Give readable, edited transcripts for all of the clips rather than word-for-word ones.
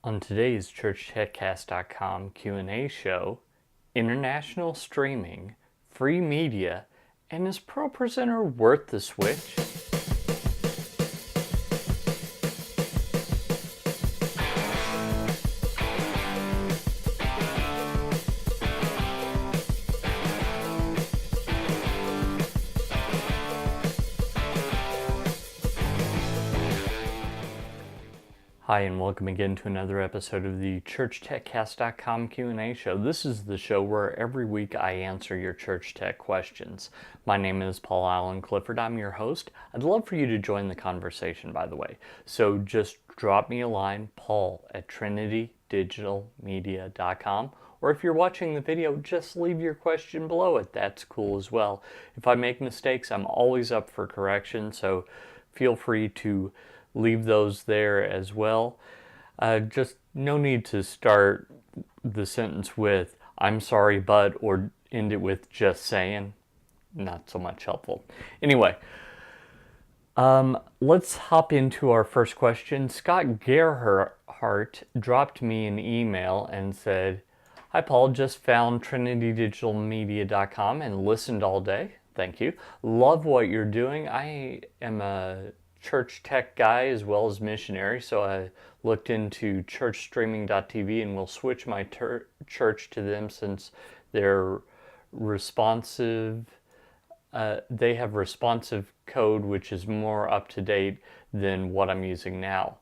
On today's ChurchTechCast.com Q&A show, international streaming, free media, and is ProPresenter worth the switch? Hi, and welcome again to another episode of the ChurchTechCast.com Q&A show. This is the show where every week I answer your church tech questions. My name is Paul Allen Clifford. I'm your host. I'd love for you to join the conversation, by the way. So just drop me a line, paul@trinitydigitalmedia.com. Or if you're watching the video, just leave your question below it. That's cool as well. If I make mistakes, I'm always up for correction, so feel free to leave those there as well. Just no need to start the sentence with "I'm sorry, but," or end it with "just saying." Not so much helpful. Anyway, let's hop into our first question. Scott Gerhardt dropped me an email and said, "Hi Paul, just found trinitydigitalmedia.com and listened all day. Thank you. Love what you're doing. I am a church tech guy as well as missionary, so I looked into churchstreaming.tv and will switch my church to them since they're responsive. They have responsive code which is more up to date than what I'm using now.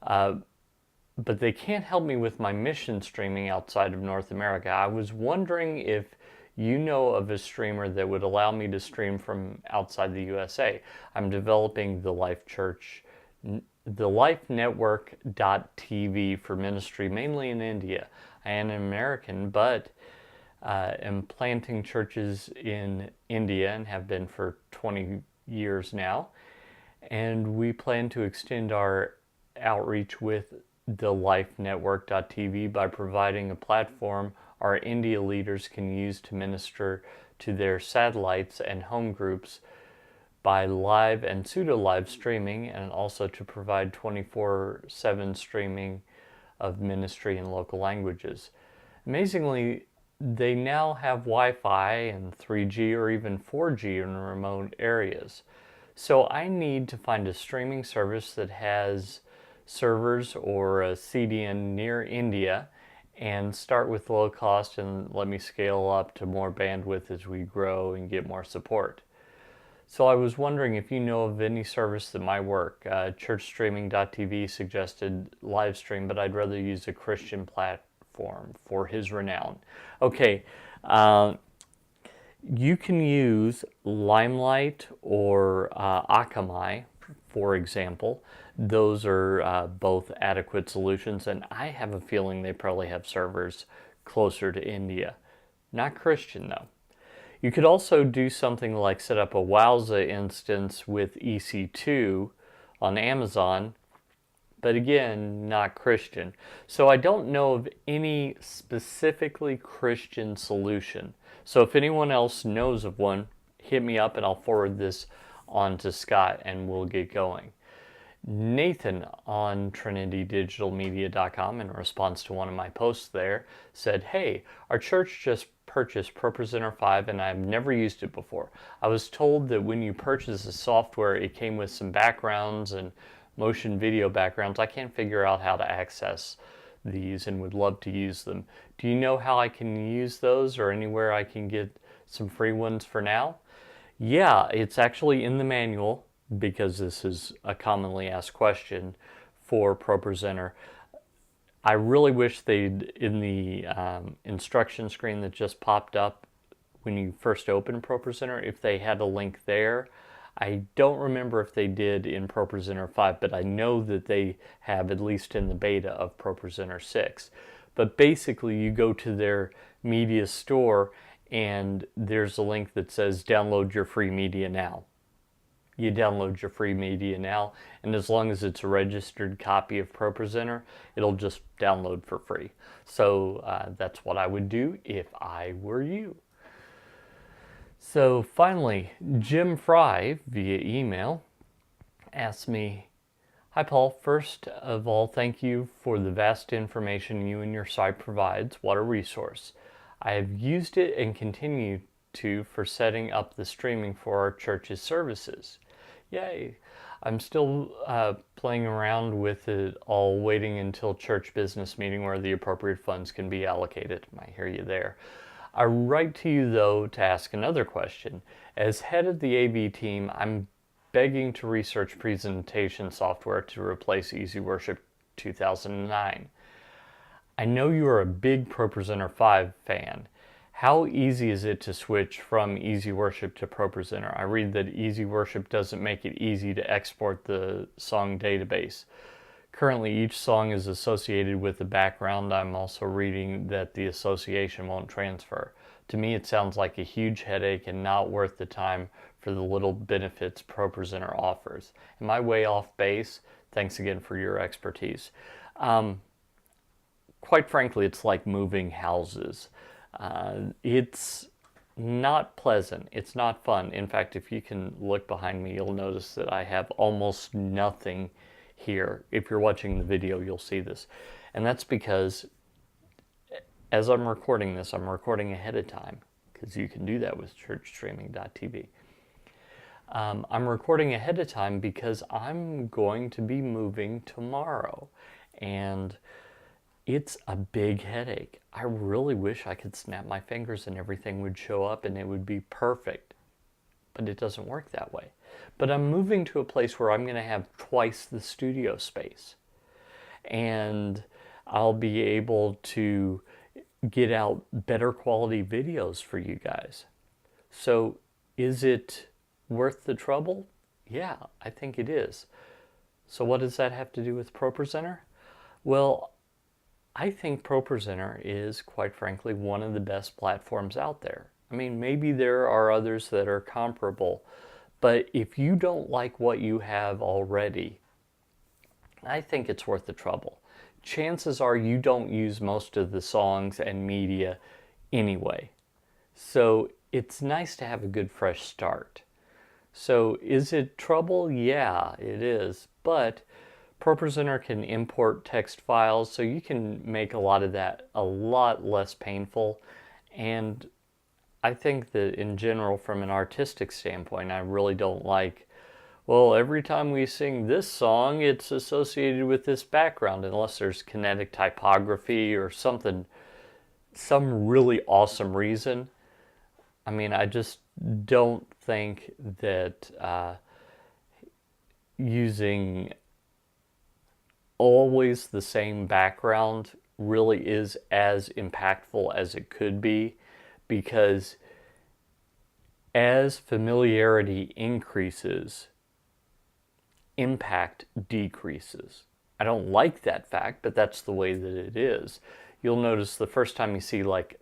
But they can't help me with my mission streaming outside of North America. I was wondering if you know of a streamer that would allow me to stream from outside the USA. I'm developing the LifeNetwork.tv for ministry, mainly in India. I am an American, but am planting churches in India and have been for 20 years now. And we plan to extend our outreach with the LifeNetwork.tv by providing a platform our India leaders can use to minister to their satellites and home groups by live and pseudo live streaming, and also to provide 24/7 streaming of ministry in local languages. Amazingly, they now have Wi-Fi and 3G or even 4G in remote areas. So I need to find a streaming service that has servers or a CDN near India and start with low cost and let me scale up to more bandwidth as we grow and get more support. So I was wondering if you know of any service that might work. Churchstreaming.tv suggested live stream, but I'd rather use a Christian platform for his renown. Okay, you can use Limelight or Akamai, for example. Those are both adequate solutions, and I have a feeling they probably have servers closer to India. Not Christian, though. You could also do something like set up a Wowza instance with EC2 on Amazon, but again, not Christian. So I don't know of any specifically Christian solution. So if anyone else knows of one, hit me up and I'll forward this on to Scott and we'll get going. Nathan on trinitydigitalmedia.com, in response to one of my posts there, said, "Hey, our church just purchased ProPresenter 5 and I've never used it before. I was told that when you purchase the software, it came with some backgrounds and motion video backgrounds. I can't figure out how to access these and would love to use them. Do you know how I can use those or anywhere I can get some free ones for now?" Yeah, it's actually in the manual, because this is a commonly asked question for ProPresenter. I really wish they'd, in the instruction screen that just popped up when you first opened ProPresenter, if they had a link there. I don't remember if they did in ProPresenter 5, but I know that they have, at least in the beta of ProPresenter 6. But basically, you go to their media store and there's a link that says download your free media now. You download your free media now, and as long as it's a registered copy of ProPresenter, it'll just download for free. So that's what I would do if I were you. So finally, Jim Fry via email asked me, Hi, Paul. First of all, thank you for the vast information you and your site provides. What a resource. I have used it and continue to for setting up the streaming for our church's services. Yay! I'm still playing around with it all, waiting until church business meeting where the appropriate funds can be allocated. I hear you there. I write to you, though, to ask another question. As head of the AV team, I'm begging to research presentation software to replace Easy Worship 2009. I know you are a big ProPresenter 5 fan. How easy is it to switch from Easy Worship to ProPresenter? I read that Easy Worship doesn't make it easy to export the song database. Currently, each song is associated with a background. I'm also reading that the association won't transfer. To me, it sounds like a huge headache and not worth the time for the little benefits ProPresenter offers. Am I way off base? Thanks again for your expertise. Quite frankly, it's like moving houses. It's not pleasant. It's not fun. In fact, if you can look behind me, you'll notice that I have almost nothing here. If you're watching the video, you'll see this. And that's because as I'm recording this, I'm recording ahead of time, because you can do that with churchstreaming.tv. I'm recording ahead of time because I'm going to be moving tomorrow, and it's a big headache. I really wish I could snap my fingers and everything would show up and it would be perfect, but it doesn't work that way. But I'm moving to a place where I'm going to have twice the studio space, and I'll be able to get out better quality videos for you guys. So is it worth the trouble? Yeah, I think it is. So what does that have to do with ProPresenter? Well, I think ProPresenter is, quite frankly, one of the best platforms out there. I mean, maybe there are others that are comparable, but if you don't like what you have already, I think it's worth the trouble. Chances are you don't use most of the songs and media anyway. So it's nice to have a good fresh start. So is it trouble? Yeah, it is. But ProPresenter can import text files, so you can make a lot of that a lot less painful. And I think that in general, from an artistic standpoint, I really don't like, well, every time we sing this song, it's associated with this background, unless there's kinetic typography or something, some really awesome reason. I mean, I just don't think that using always the same background really is as impactful as it could be, because as familiarity increases, impact decreases. I don't like that fact, but that's the way that it is. You'll notice the first time you see like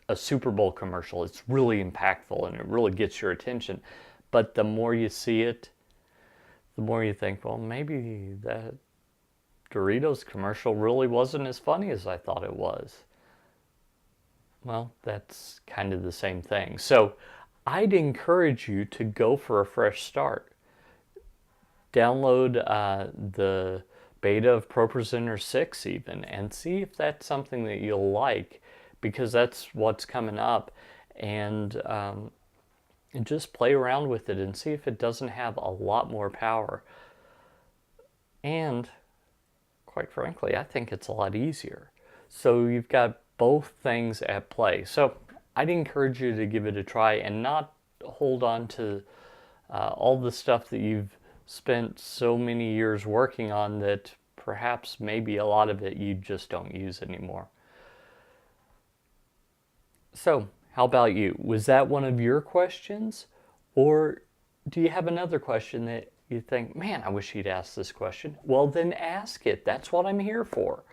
a Super Bowl commercial, it's really impactful and it really gets your attention. But the more you see it, the more you think, well, maybe that Doritos commercial really wasn't as funny as I thought it was. Well, that's kind of the same thing. So I'd encourage you to go for a fresh start. Download the beta of ProPresenter 6 even, and see if that's something that you'll like, because that's what's coming up. And just play around with it and see if it doesn't have a lot more power. And quite frankly, I think it's a lot easier. So you've got both things at play. So I'd encourage you to give it a try and not hold on to all the stuff that you've spent so many years working on that perhaps maybe a lot of it you just don't use anymore. So how about you? Was that one of your questions? Or do you have another question that you think, man, I wish he'd asked this question? Well, then ask it. That's what I'm here for.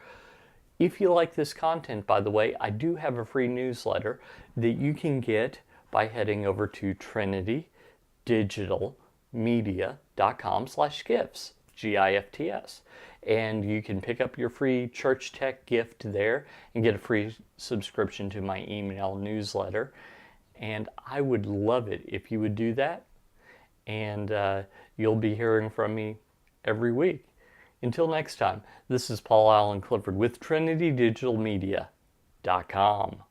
If you like this content, by the way, I do have a free newsletter that you can get by heading over to trinitydigitalmedia.com/gifts, GIFTS. And you can pick up your free church tech gift there and get a free subscription to my email newsletter. And I would love it if you would do that. And you'll be hearing from me every week. Until next time, this is Paul Allen Clifford with TrinityDigitalMedia.com.